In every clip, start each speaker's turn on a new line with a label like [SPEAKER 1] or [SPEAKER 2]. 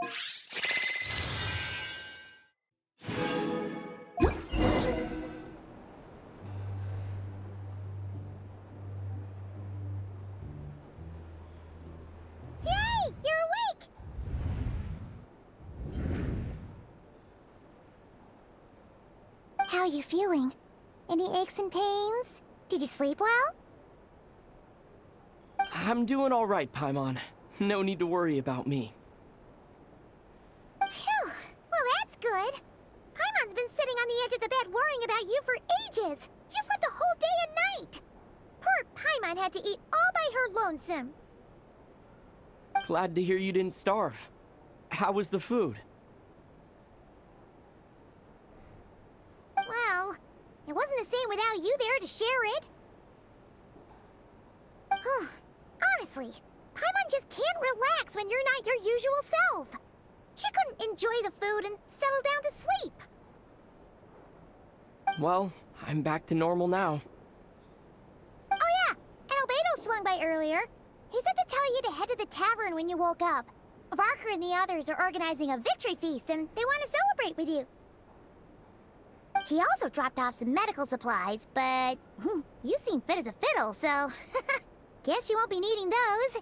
[SPEAKER 1] Yay! You're awake! How are you feeling? Any aches and pains? Did you sleep well?
[SPEAKER 2] I'm doing all right, Paimon. No need to worry about me.
[SPEAKER 1] Phew! Well, that's good. Paimon's been sitting on the edge of the bed worrying about you for ages. You slept a whole day and night. Poor Paimon had to eat all by her lonesome.
[SPEAKER 2] Glad to hear you didn't starve. How was the food?
[SPEAKER 1] Well, it wasn't the same without you there to share it. Honestly, Paimon just can't relax when you're not your usual self. She couldn't enjoy the food and settle down to sleep.
[SPEAKER 2] Well, I'm back to normal now.
[SPEAKER 1] Oh yeah, and Albedo swung by earlier. He said to tell you to head to the tavern when you woke up. Varker and the others are organizing a victory feast and they want to celebrate with you. He also dropped off some medical supplies, but you seem fit as a fiddle, so guess you won't be needing those.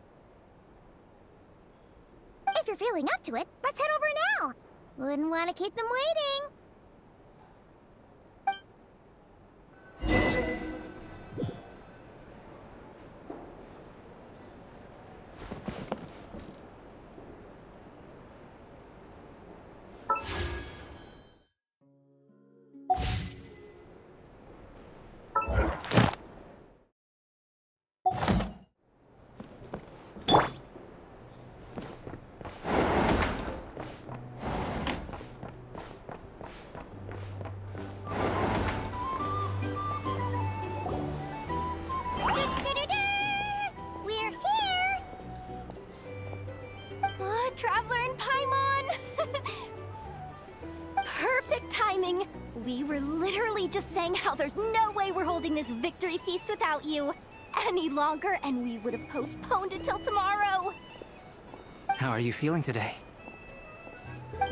[SPEAKER 1] If you're feeling up to it, let's head over now. Wouldn't want to keep them waiting. We're here!
[SPEAKER 3] Traveler and Paimon! Perfect timing! We were literally just saying how there's no way we're holding this victory feast without you any longer, and we would have postponed it till tomorrow.
[SPEAKER 4] How are you feeling today?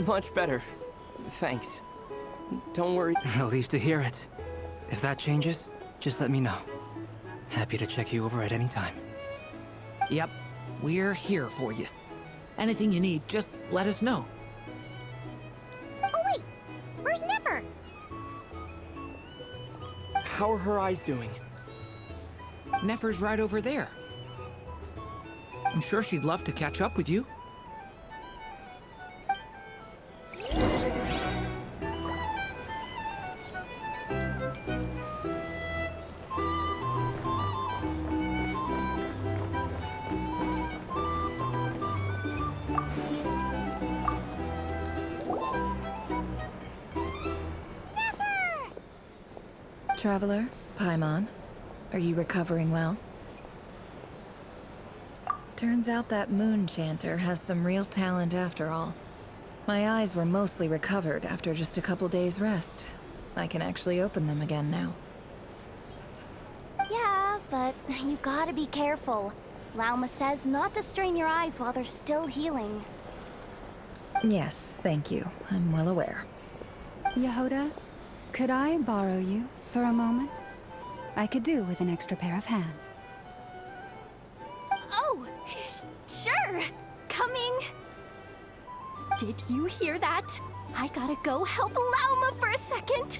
[SPEAKER 2] Much better. Thanks. Don't worry.
[SPEAKER 4] Relieved to hear it. If that changes, just let me know. Happy to check you over at any time.
[SPEAKER 5] Yep, we're here for you. Anything you need, just let us know.
[SPEAKER 1] Oh wait, where's Nipper?
[SPEAKER 2] How are her eyes doing?
[SPEAKER 5] Nefer's right over there. I'm sure she'd love to catch up with you.
[SPEAKER 6] Traveler, Paimon, are you recovering well? Turns out that moon chanter has some real talent after all. My eyes were mostly recovered after just a couple days' rest. I can actually open them again now.
[SPEAKER 3] Yeah, but you gotta be careful. Lauma says not to strain your eyes while they're still healing.
[SPEAKER 6] Yes, thank you. I'm well aware.
[SPEAKER 7] Yehoda, could I borrow you for a moment? I could do with an extra pair of hands.
[SPEAKER 3] Oh, sure. Coming. Did you hear that? I gotta go help Lauma for a second.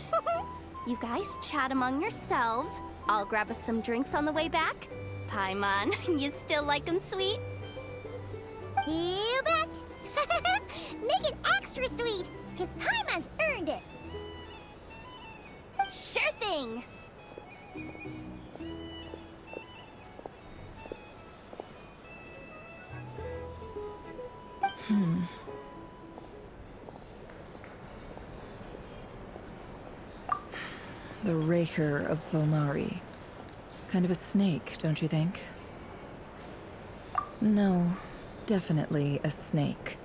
[SPEAKER 3] You guys chat among yourselves. I'll grab us some drinks on the way back. Paimon, you still like 'em sweet?
[SPEAKER 1] You bet! Make it extra sweet, because Paimon's earned it.
[SPEAKER 3] Sure thing!
[SPEAKER 6] The Raker of Solnari. Kind of a snake, don't you think? No, definitely a snake.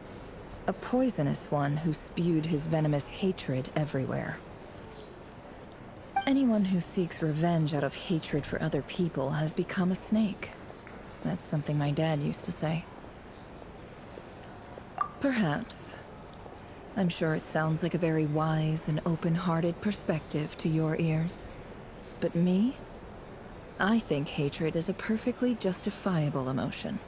[SPEAKER 6] A poisonous one who spewed his venomous hatred everywhere. Anyone who seeks revenge out of hatred for other people has become a snake. That's something my dad used to say. Perhaps. I'm sure it sounds like a very wise and open-hearted perspective to your ears. But me? I think hatred is a perfectly justifiable emotion.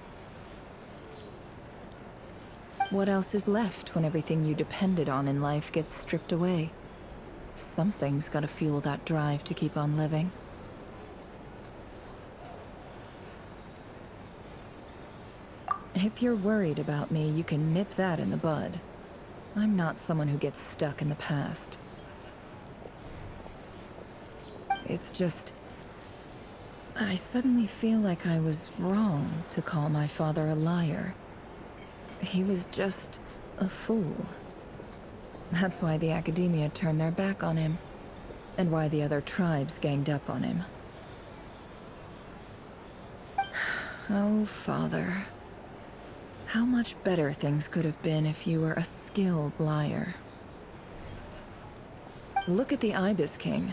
[SPEAKER 6] What else is left when everything you depended on in life gets stripped away? Something's gotta fuel that drive to keep on living. If you're worried about me, you can nip that in the bud. I'm not someone who gets stuck in the past. It's just... I suddenly feel like I was wrong to call my father a liar. He was just a fool. That's why the academia turned their back on him, and why the other tribes ganged up on him. Oh, Father. How much better things could have been if you were a skilled liar. Look at the Ibis King.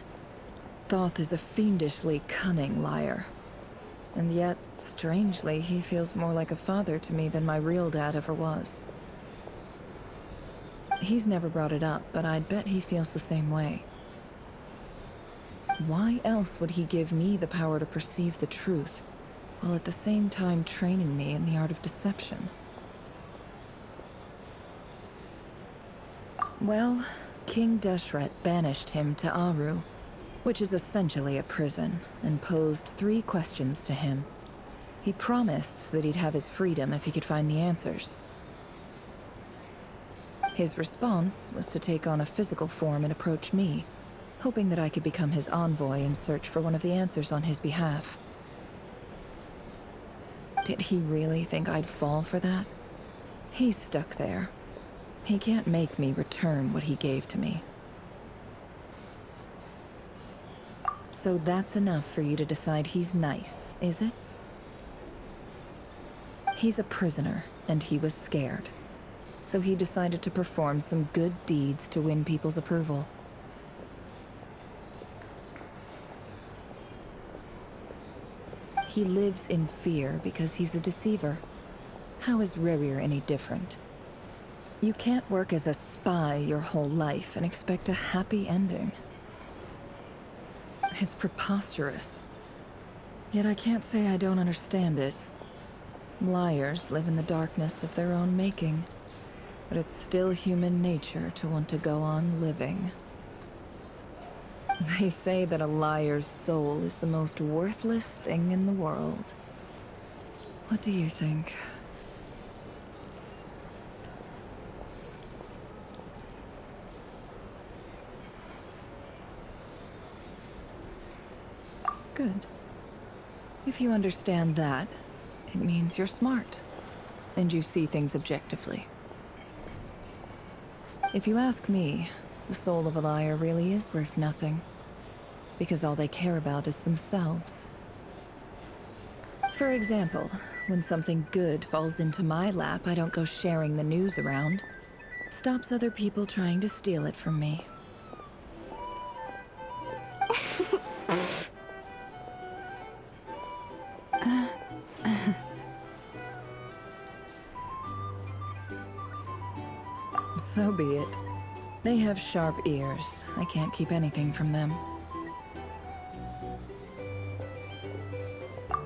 [SPEAKER 6] Thoth is a fiendishly cunning liar. And yet, strangely, he feels more like a father to me than my real dad ever was. He's never brought it up, but I'd bet he feels the same way. Why else would he give me the power to perceive the truth, while at the same time training me in the art of deception? Well, King Deshret banished him to Aru, which is essentially a prison, and posed 3 questions to him. He promised that he'd have his freedom if he could find the answers. His response was to take on a physical form and approach me, hoping that I could become his envoy and search for one of the answers on his behalf. Did he really think I'd fall for that? He's stuck there. He can't make me return what he gave to me. So that's enough for you to decide he's nice, is it? He's a prisoner, and he was scared. So he decided to perform some good deeds to win people's approval. He lives in fear because he's a deceiver. How is Rerir any different? You can't work as a spy your whole life and expect a happy ending. It's preposterous. Yet I can't say I don't understand it. Liars live in the darkness of their own making, but it's still human nature to want to go on living. They say that a liar's soul is the most worthless thing in the world. What do you think? Good. If you understand that, it means you're smart, and you see things objectively. If you ask me, the soul of a liar really is worth nothing, because all they care about is themselves. For example, when something good falls into my lap, I don't go sharing the news around. Stops other people trying to steal it from me. So be it. They have sharp ears. I can't keep anything from them.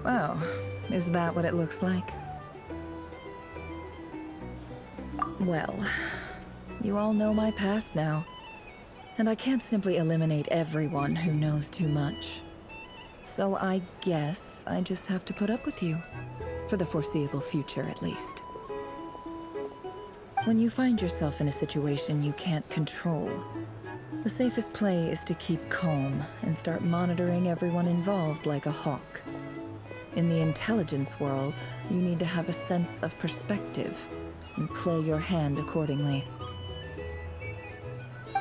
[SPEAKER 6] Oh, is that what it looks like? Well, you all know my past now, and I can't simply eliminate everyone who knows too much. So I guess I just have to put up with you, for the foreseeable future at least. When you find yourself in a situation you can't control, the safest play is to keep calm and start monitoring everyone involved like a hawk. In the intelligence world, you need to have a sense of perspective and play your hand accordingly.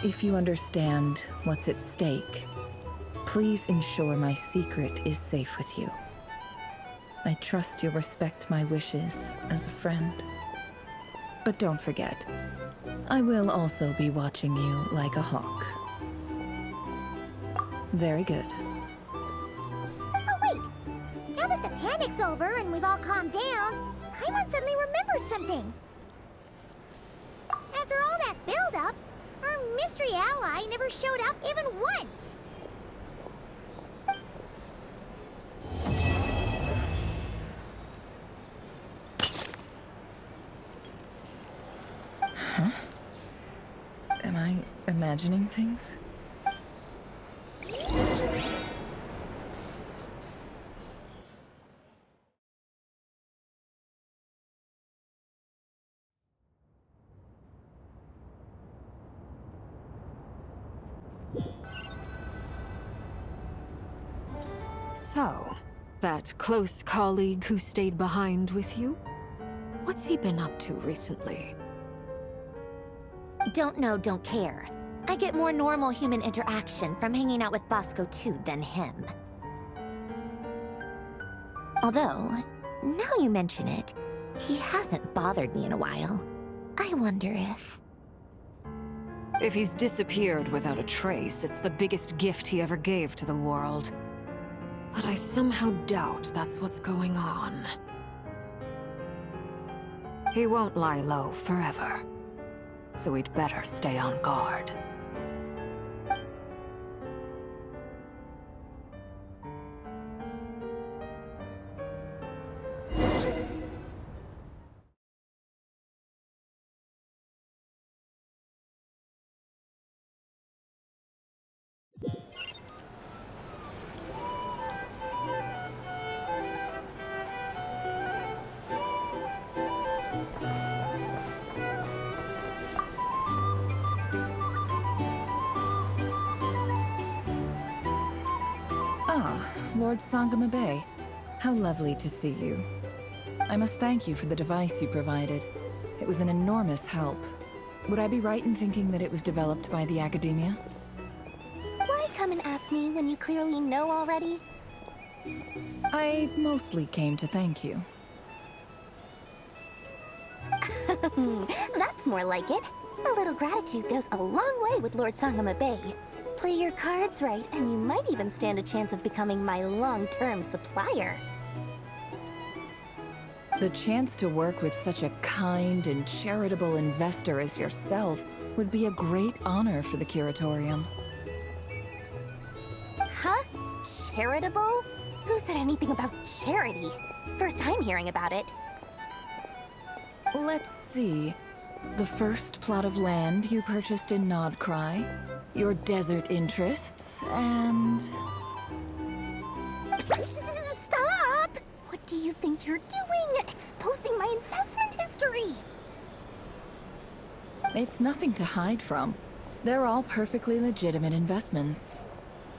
[SPEAKER 6] If you understand what's at stake, please ensure my secret is safe with you. I trust you'll respect my wishes as a friend. But don't forget, I will also be watching you like a hawk. Very good.
[SPEAKER 1] Oh, wait! Now that the panic's over and we've all calmed down, Paimon suddenly remembered something. mystery ally never showed up even once.
[SPEAKER 6] Am I imagining things?
[SPEAKER 8] So, that close colleague who stayed behind with you? What's he been up to recently?
[SPEAKER 9] Don't know, don't care. I get more normal human interaction from hanging out with Bosco too than him. Although, now you mention it, he hasn't bothered me in a while. I wonder if...
[SPEAKER 8] If he's disappeared without a trace, it's the biggest gift he ever gave to the world. But I somehow doubt that's what's going on. He won't lie low forever. So we'd better stay on guard.
[SPEAKER 6] Ah, Lord Sangama Bay. How lovely to see you. I must thank you for the device you provided. It was an enormous help. Would I be right in thinking that it was developed by the Academia?
[SPEAKER 3] Why come and ask me when you clearly know already?
[SPEAKER 6] I mostly came to thank you.
[SPEAKER 3] That's more like it. A little gratitude goes a long way with Lord Sangama Bay. Play your cards right, and you might even stand a chance of becoming my long-term supplier.
[SPEAKER 6] The chance to work with such a kind and charitable investor as yourself would be a great honor for the Curatorium.
[SPEAKER 3] Huh? Charitable? Who said anything about charity? First time hearing about it.
[SPEAKER 6] Let's see. The first plot of land you purchased in Nodcry, your desert interests, and...
[SPEAKER 3] Stop! What do you think you're doing? Exposing my investment history!
[SPEAKER 6] It's nothing to hide from. They're all perfectly legitimate investments.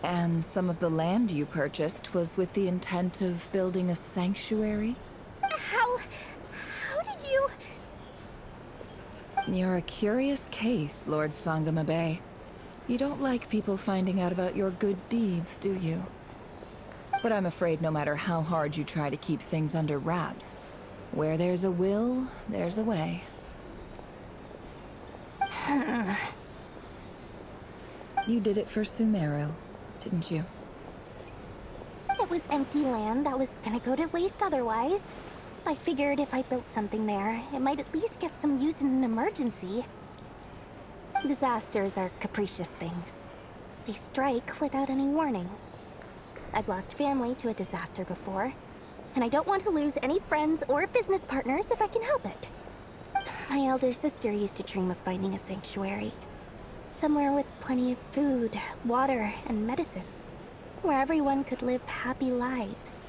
[SPEAKER 6] And some of the land you purchased was with the intent of building a sanctuary?
[SPEAKER 3] How did you...
[SPEAKER 6] You're a curious case, Lord Sangama Bay. You don't like people finding out about your good deeds, do you? But I'm afraid no matter how hard you try to keep things under wraps, where there's a will, there's a way. You did it for Sumeru, didn't you?
[SPEAKER 3] It was empty land that was gonna go to waste otherwise. I figured if I built something there, it might at least get some use in an emergency. Disasters are capricious things. They strike without any warning. I've lost family to a disaster before, and I don't want to lose any friends or business partners if I can help it. My elder sister used to dream of finding a sanctuary. Somewhere with plenty of food, water, and medicine. Where everyone could live happy lives.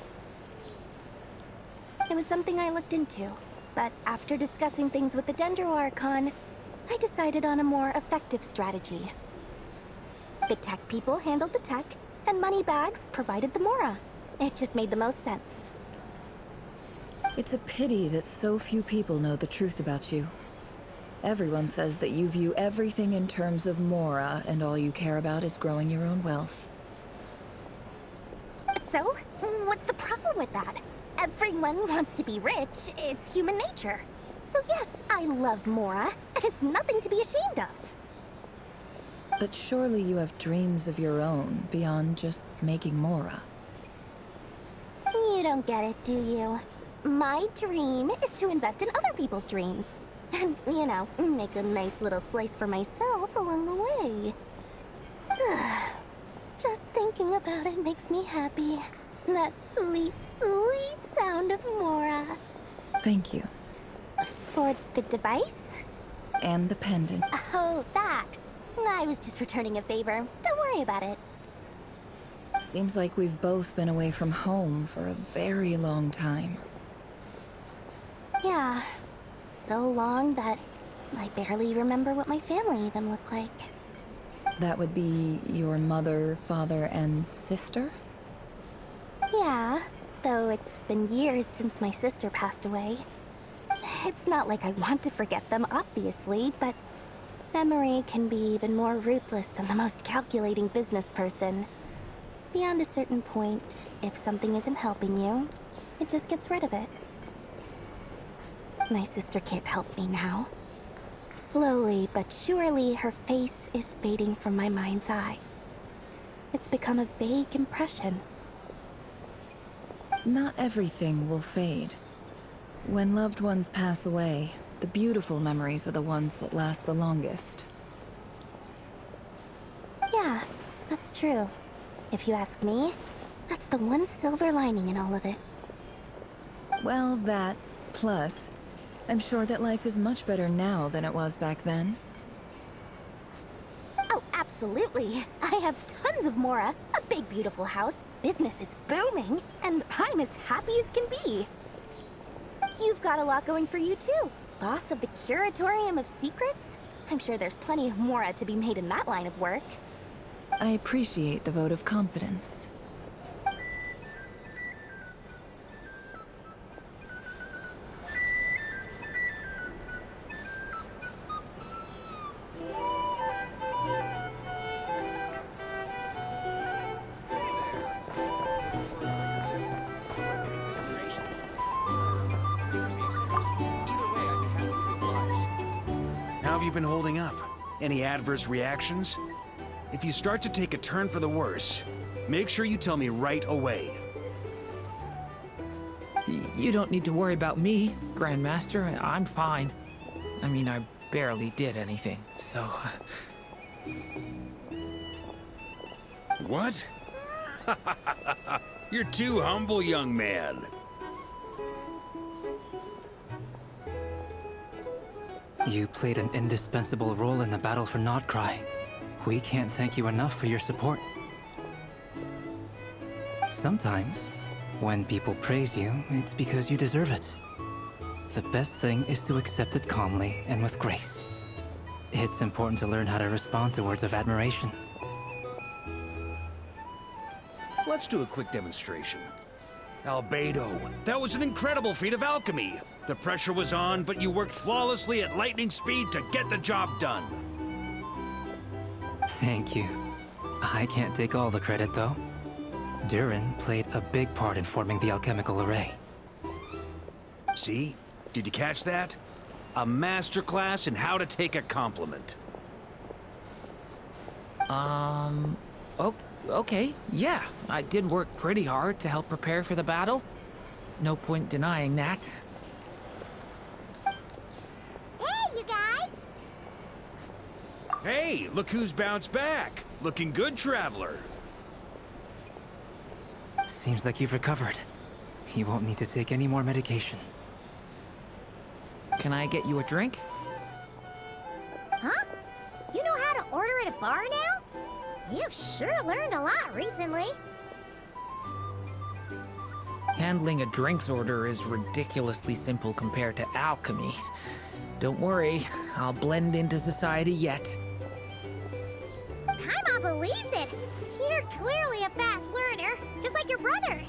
[SPEAKER 3] It was something I looked into, but after discussing things with the Dendro Archon, I decided on a more effective strategy. The tech people handled the tech, and Moneybags provided the Mora. It just made the most sense.
[SPEAKER 6] It's a pity that so few people know the truth about you. Everyone says that you view everything in terms of Mora, and all you care about is growing your own wealth.
[SPEAKER 3] So, what's the problem with that? Everyone wants to be rich. It's human nature. So yes, I love Mora, and it's nothing to be ashamed of.
[SPEAKER 6] But surely you have dreams of your own, beyond just making Mora.
[SPEAKER 3] You don't get it, do you? My dream is to invest in other people's dreams. And, you know, make a nice little slice for myself along the way. Just thinking about it makes me happy. That sweet, sweet sound of Mora.
[SPEAKER 6] Thank you.
[SPEAKER 3] For the device?
[SPEAKER 6] And the pendant.
[SPEAKER 3] Oh, that. I was just returning a favor. Don't worry about it.
[SPEAKER 6] Seems like we've both been away from home for a very long time.
[SPEAKER 3] Yeah. So long that I barely remember what my family even looked like.
[SPEAKER 6] That would be your mother, father, and sister?
[SPEAKER 3] Yeah, though it's been years since my sister passed away. It's not like I want to forget them, obviously, but memory can be even more ruthless than the most calculating business person. Beyond a certain point, if something isn't helping you, it just gets rid of it. My sister can't help me now. Slowly but surely, her face is fading from my mind's eye. It's become a vague impression.
[SPEAKER 6] Not everything will fade. When loved ones pass away, the beautiful memories are the ones that last the longest.
[SPEAKER 3] Yeah, that's true. If you ask me, that's the one silver lining in all of it.
[SPEAKER 6] Well, that, plus, I'm sure that life is much better now than it was back then.
[SPEAKER 3] Oh, absolutely. I have tons of Mora, a big beautiful house, business is booming, and I'm as happy as can be. You've got a lot going for you too. Boss of the Curatorium of Secrets? I'm sure there's plenty of Mora to be made in that line of work.
[SPEAKER 6] I appreciate the vote of confidence.
[SPEAKER 10] How have you been holding up? Any adverse reactions? If you start to take a turn for the worse, make sure you tell me right away.
[SPEAKER 5] You don't need to worry about me, Grandmaster. I'm fine. I mean, I barely did anything, so...
[SPEAKER 10] What? You're too humble, young man.
[SPEAKER 4] You played an indispensable role in the battle for Notcry. We can't thank you enough for your support. Sometimes, when people praise you, it's because you deserve it. The best thing is to accept it calmly and with grace. It's important to learn how to respond to words of admiration.
[SPEAKER 10] Let's do a quick demonstration. Albedo, that was an incredible feat of alchemy. The pressure was on, but you worked flawlessly at lightning speed to get the job done.
[SPEAKER 4] Thank you. I can't take all the credit, though. Durin played a big part in forming the alchemical array.
[SPEAKER 10] See? Did you catch that? A masterclass in how to take a compliment.
[SPEAKER 5] Okay, yeah. I did work pretty hard to help prepare for the battle. No point denying that.
[SPEAKER 1] Hey, you guys!
[SPEAKER 10] Hey, look who's bounced back. Looking good, Traveler.
[SPEAKER 4] Seems like you've recovered. You won't need to take any more medication.
[SPEAKER 5] Can I get you a drink?
[SPEAKER 1] Huh? You know how to order at a bar now? You've sure learned a lot recently.
[SPEAKER 5] Handling a drinks order is ridiculously simple compared to alchemy. Don't worry, I'll blend into society yet.
[SPEAKER 1] Paimon believes it. You're clearly a fast learner, just like your brother.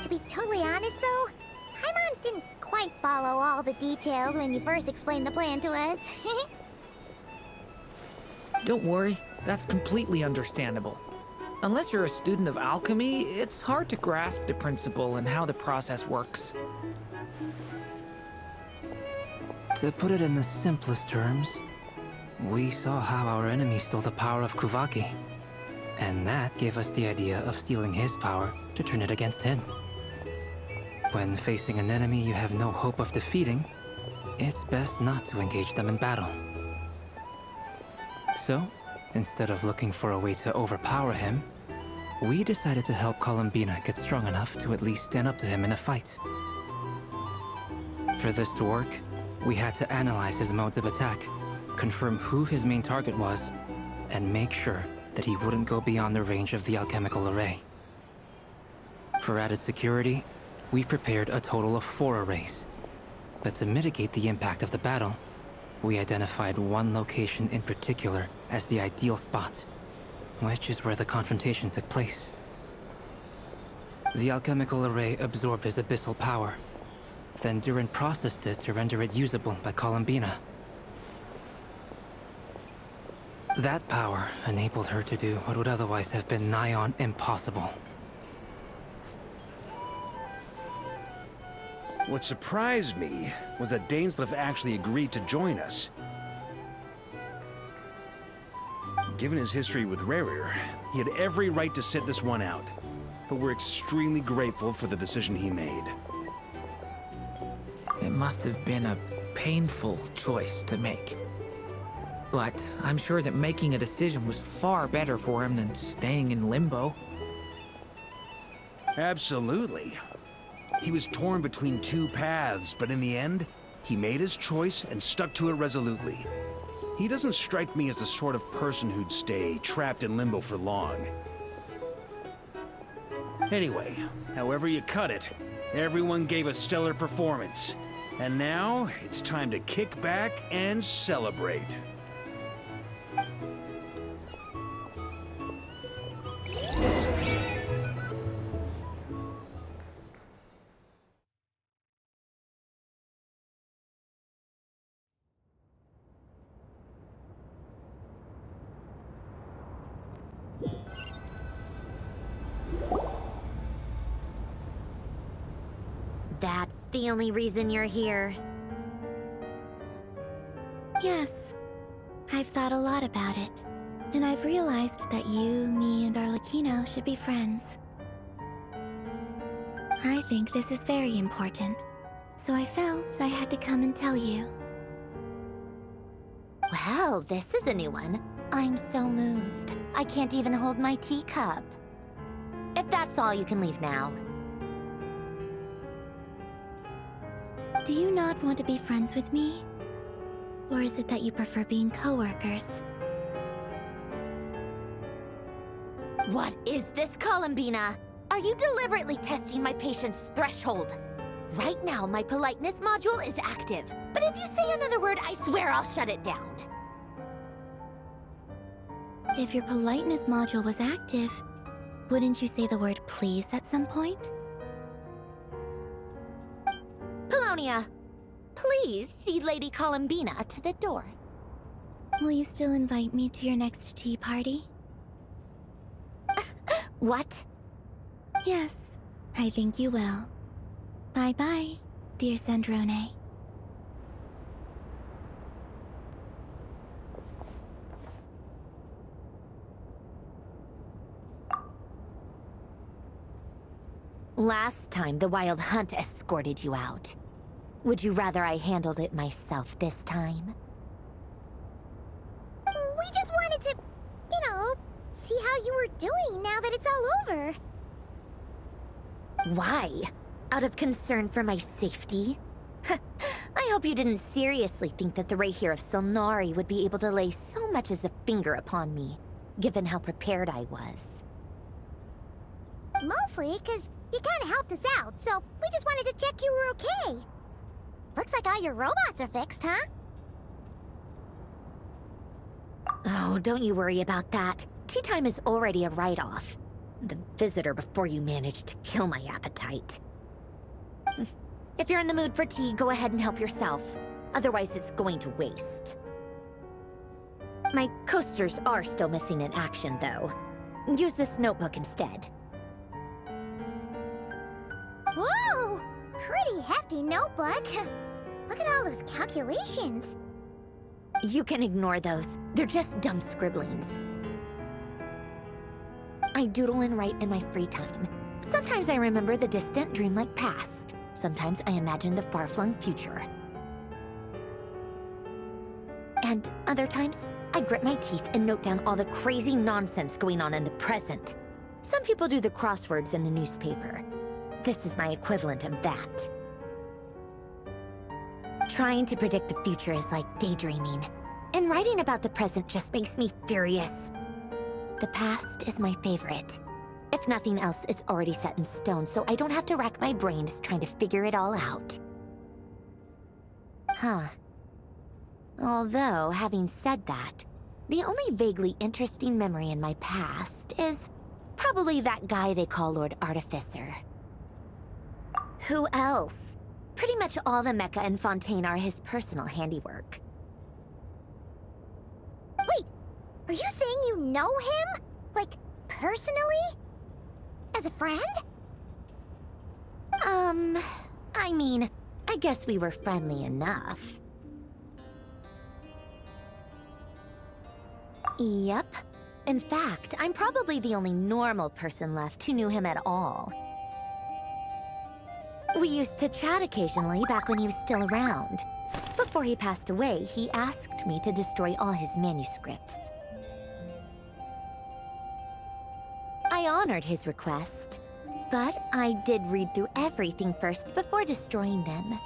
[SPEAKER 1] To be totally honest, though, Paimon didn't quite follow all the details when you first explained the plan to us.
[SPEAKER 5] Don't worry, that's completely understandable. Unless you're a student of alchemy, it's hard to grasp the principle and how the process works.
[SPEAKER 4] To put it in the simplest terms, we saw how our enemy stole the power of Kuvaki. And that gave us the idea of stealing his power to turn it against him. When facing an enemy you have no hope of defeating, it's best not to engage them in battle. So, instead of looking for a way to overpower him, we decided to help Columbina get strong enough to at least stand up to him in a fight. For this to work, we had to analyze his modes of attack, confirm who his main target was, and make sure that he wouldn't go beyond the range of the alchemical array. For added security, we prepared a total of 4 arrays. But to mitigate the impact of the battle, we identified one location in particular as the ideal spot, which is where the confrontation took place. The alchemical array absorbed his abyssal power, then Durin processed it to render it usable by Columbina. That power enabled her to do what would otherwise have been nigh on impossible.
[SPEAKER 10] What surprised me was that Dainsleif actually agreed to join us. Given his history with Rerir, he had every right to sit this one out, but we're extremely grateful for the decision he made.
[SPEAKER 5] It must have been a painful choice to make. But I'm sure that making a decision was far better for him than staying in limbo.
[SPEAKER 10] Absolutely. He was torn between 2 paths, but in the end, he made his choice and stuck to it resolutely. He doesn't strike me as the sort of person who'd stay trapped in limbo for long. Anyway, however you cut it, everyone gave a stellar performance. And now, it's time to kick back and celebrate.
[SPEAKER 9] That's the only reason you're here. Yes. I've thought a lot about it. And I've realized that you, me, and Arlecchino should be friends. I think this is very important. So I felt I had to come and tell you. Well, this is a new one. I'm so moved. I can't even hold my teacup. If that's all, you can leave now. Do you not want to be friends with me? Or is it that you prefer being co-workers? What is this, Columbina? Are you deliberately testing my patience threshold? Right now, my politeness module is active. But if you say another word, I swear I'll shut it down. If your politeness module was active, wouldn't you say the word please at some point? Polonia, please see Lady Columbina to the door. Will you still invite me to your next tea party? What? Yes, I think you will. Bye-bye, dear Sandrone. Last time, the Wild Hunt escorted you out. Would you rather I handled it myself this time?
[SPEAKER 1] We just wanted to, see how you were doing now that it's all over.
[SPEAKER 9] Why? Out of concern for my safety? I hope you didn't seriously think that the Rayhir of Solnari would be able to lay so much as a finger upon me, given how prepared I was.
[SPEAKER 1] Mostly because you kind of helped us out, so we just wanted to check you were okay. Looks like all your robots are fixed, huh?
[SPEAKER 9] Oh, don't you worry about that. Tea time is already a write-off. The visitor before you managed to kill my appetite. If you're in the mood for tea, go ahead and help yourself. Otherwise, it's going to waste. My coasters are still missing in action, though. Use this notebook instead.
[SPEAKER 1] Whoa! Pretty hefty notebook. Look at all those calculations.
[SPEAKER 9] You can ignore those. They're just dumb scribblings. I doodle and write in my free time. Sometimes I remember the distant, dreamlike past. Sometimes I imagine the far-flung future. And other times, I grit my teeth and note down all the crazy nonsense going on in the present. Some people do the crosswords in the newspaper. This is my equivalent of that. Trying to predict the future is like daydreaming, and writing about the present just makes me furious. The past is my favorite. If nothing else, it's already set in stone, so I don't have to rack my brains trying to figure it all out. Huh. Although, having said that, the only vaguely interesting memory in my past is probably that guy they call Lord Artificer. Who else? Pretty much all the mecha and Fontaine are his personal handiwork.
[SPEAKER 1] Wait, are you saying you know him? Like, personally? As a friend?
[SPEAKER 9] I mean, I guess we were friendly enough. Yep. In fact, I'm probably the only normal person left who knew him at all. We used to chat occasionally back when he was still around. Before he passed away, he asked me to destroy all his manuscripts. I honored his request, but I did read through everything first before destroying them.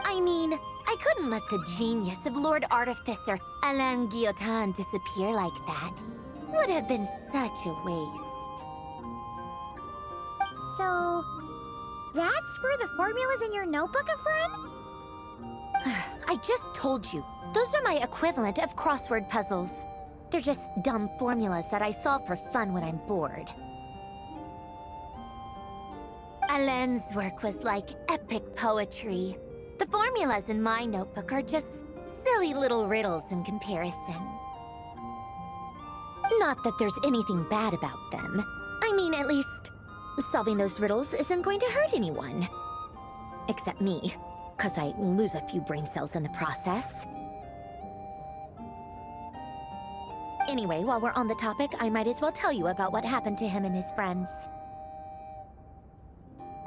[SPEAKER 9] I mean, I couldn't let the genius of Lord Artificer Alain Guillotin disappear like that. Would have been such a waste.
[SPEAKER 1] So, that's where the formulas in your notebook are from?
[SPEAKER 9] I just told you, those are my equivalent of crossword puzzles. They're just dumb formulas that I solve for fun when I'm bored. Alain's work was like epic poetry. The formulas in my notebook are just silly little riddles in comparison. Not that there's anything bad about them. I mean, at least, solving those riddles isn't going to hurt anyone. Except me, 'cause I lose a few brain cells in the process. Anyway, while we're on the topic, I might as well tell you about what happened to him and his friends.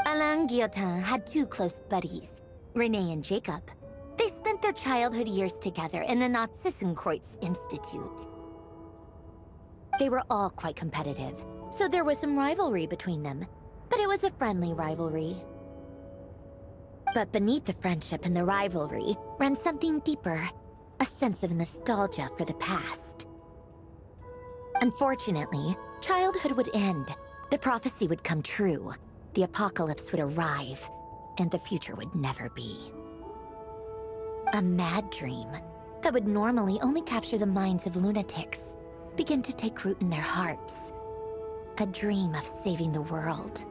[SPEAKER 9] Alain Guillotin had two close buddies, Renee and Jacob. They spent their childhood years together in the Nazissenkreuz Institute. They were all quite competitive, so there was some rivalry between them, but it was a friendly rivalry. But beneath the friendship and the rivalry ran something deeper, a sense of nostalgia for the past. Unfortunately, childhood would end, the prophecy would come true, the apocalypse would arrive, and the future would never be. A mad dream that would normally only capture the minds of lunatics began to take root in their hearts. A dream of saving the world.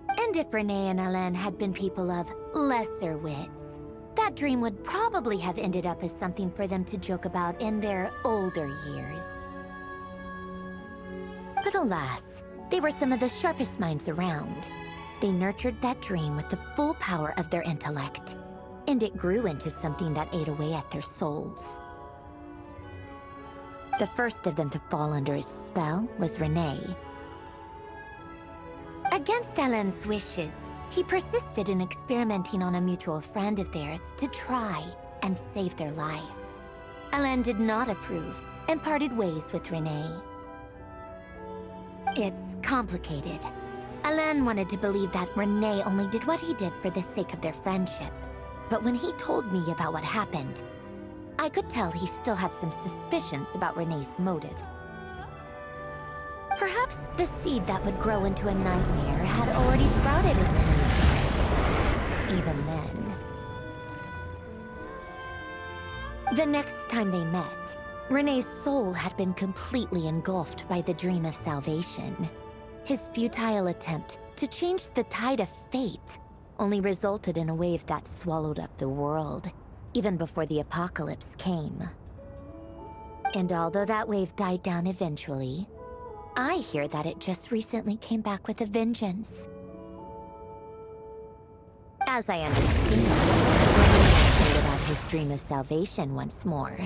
[SPEAKER 9] And if Renee and Alain had been people of lesser wits, that dream would probably have ended up as something for them to joke about in their older years. But alas, they were some of the sharpest minds around. They nurtured that dream with the full power of their intellect, and it grew into something that ate away at their souls. The first of them to fall under its spell was Renee. Against Alain's wishes, he persisted in experimenting on a mutual friend of theirs to try and save their life. Alain did not approve and parted ways with Renee. It's complicated. Alain wanted to believe that Renee only did what he did for the sake of their friendship. But when he told me about what happened, I could tell he still had some suspicions about Renee's motives. Perhaps the seed that would grow into a nightmare had already sprouted in Renee's brain. Even then. The next time they met, Renee's soul had been completely engulfed by the dream of salvation. His futile attempt to change the tide of fate only resulted in a wave that swallowed up the world, even before the apocalypse came. And although that wave died down eventually, I hear that it just recently came back with a vengeance. As I understand, Renee heard about his dream of salvation once more.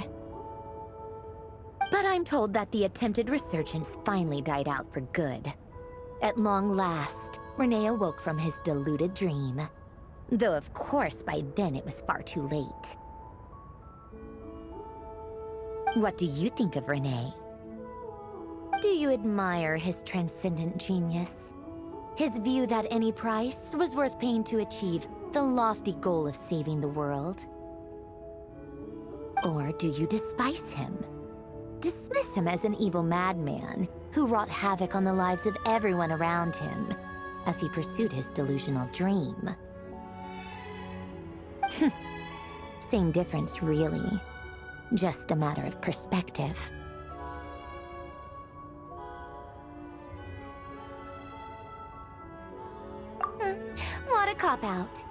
[SPEAKER 9] But I'm told that the attempted resurgence finally died out for good. At long last, Renee awoke from his deluded dream. Though of course by then it was far too late. What do you think of Renee? Do you admire his transcendent genius? His view that any price was worth paying to achieve the lofty goal of saving the world? Or do you despise him? Dismiss him as an evil madman who wrought havoc on the lives of everyone around him as he pursued his delusional dream? Same difference, really. Just a matter of perspective. What a cop-out.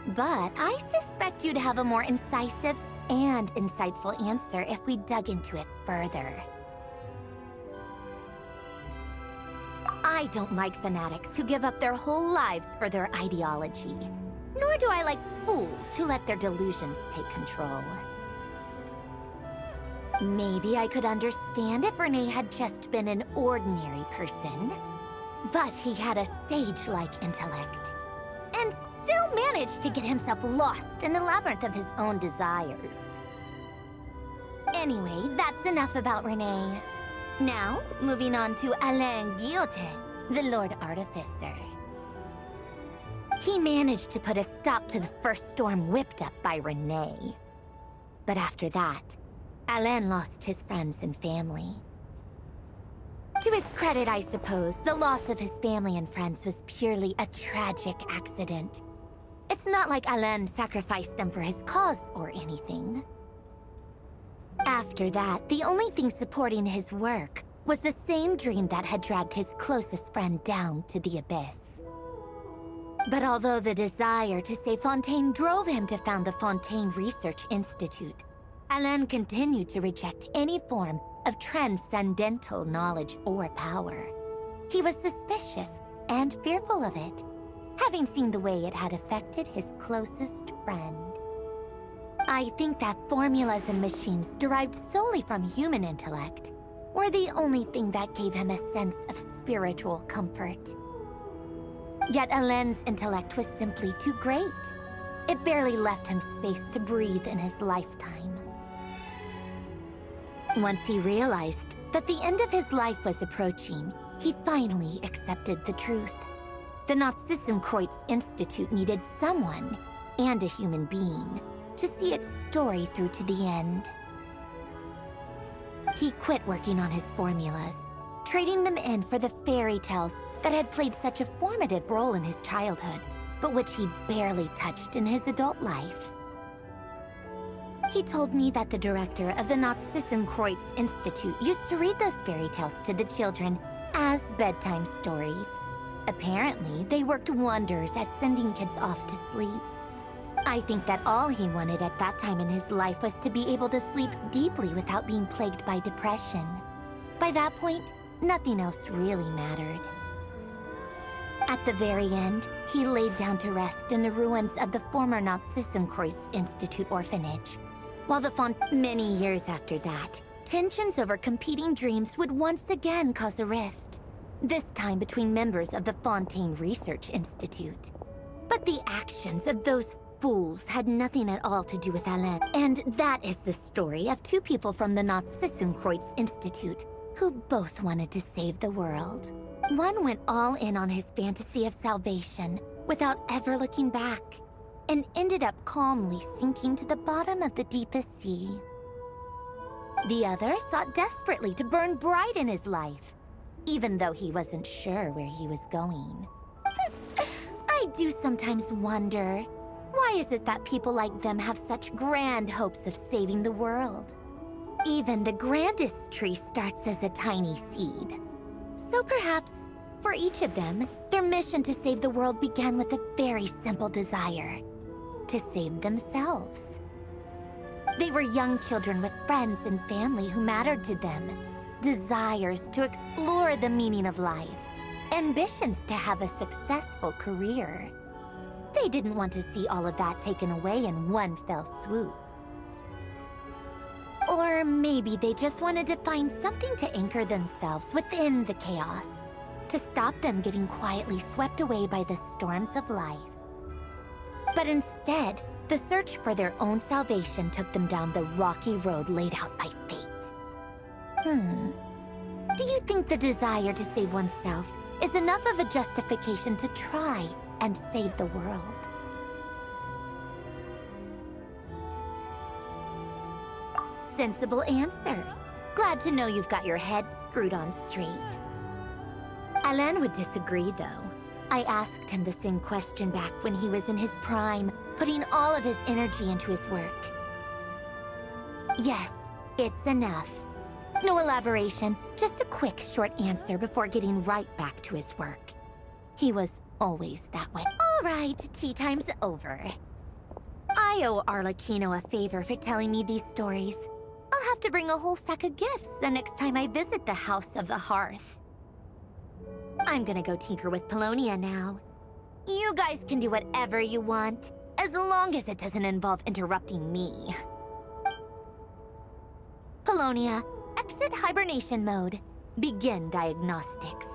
[SPEAKER 9] But I suspect you'd have a more incisive and insightful answer if we dug into it further. I don't like fanatics who give up their whole lives for their ideology. Nor do I like fools who let their delusions take control. Maybe I could understand if Renee had just been an ordinary person. But he had a sage-like intellect. And still managed to get himself lost in the labyrinth of his own desires. Anyway, that's enough about Renee. Now, moving on to Alain Guillotin, the Lord Artificer. He managed to put a stop to the first storm whipped up by Renee. But after that, Alain lost his friends and family. To his credit, I suppose, the loss of his family and friends was purely a tragic accident. It's not like Alain sacrificed them for his cause or anything. After that, the only thing supporting his work was the same dream that had dragged his closest friend down to the abyss. But although the desire to save Fontaine drove him to found the Fontaine Research Institute, Alain continued to reject any form of transcendental knowledge or power. He was suspicious and fearful of it, having seen the way it had affected his closest friend. I think that formulas and machines derived solely from human intellect were the only thing that gave him a sense of spiritual comfort. Yet Alain's intellect was simply too great. It barely left him space to breathe in his lifetime. Once he realized that the end of his life was approaching, he finally accepted the truth. The Nazissenkreuz Institute needed someone, and a human being, to see its story through to the end. He quit working on his formulas, trading them in for the fairy tales that had played such a formative role in his childhood, but which he barely touched in his adult life. He told me that the director of the Nazissenkreuz Institute used to read those fairy tales to the children as bedtime stories. Apparently, they worked wonders at sending kids off to sleep. I think that all he wanted at that time in his life was to be able to sleep deeply without being plagued by depression. By that point, nothing else really mattered. At the very end, he laid down to rest in the ruins of the former Nazissenkreuz Institute orphanage. While many years after that, tensions over competing dreams would once again cause a rift. This time between members of the Fontaine Research Institute. But the actions of those fools had nothing at all to do with Alain. And that is the story of two people from the Nazissenkreuz Institute who both wanted to save the world. One went all in on his fantasy of salvation without ever looking back, and ended up calmly sinking to the bottom of the deepest sea. The other sought desperately to burn bright in his life, even though he wasn't sure where he was going. I do sometimes wonder, why is it that people like them have such grand hopes of saving the world? Even the grandest tree starts as a tiny seed. So perhaps, for each of them, their mission to save the world began with a very simple desire: to save themselves. They were young children with friends and family who mattered to them, desires to explore the meaning of life, ambitions to have a successful career. They didn't want to see all of that taken away in one fell swoop. Or maybe they just wanted to find something to anchor themselves within the chaos, to stop them getting quietly swept away by the storms of life. But instead, the search for their own salvation took them down the rocky road laid out by fate. Do you think the desire to save oneself is enough of a justification to try and save the world? Sensible answer. Glad to know you've got your head screwed on straight. Alain would disagree, though. I asked him the same question back when he was in his prime, putting all of his energy into his work. Yes, it's enough. No elaboration, just a quick, short answer before getting right back to his work. He was always that way. All right, tea time's over. I owe Arlecchino a favor for telling me these stories. I'll have to bring a whole sack of gifts the next time I visit the House of the Hearth. I'm gonna go tinker with Polonia now. You guys can do whatever you want, as long as it doesn't involve interrupting me. Polonia, exit hibernation mode. Begin diagnostics.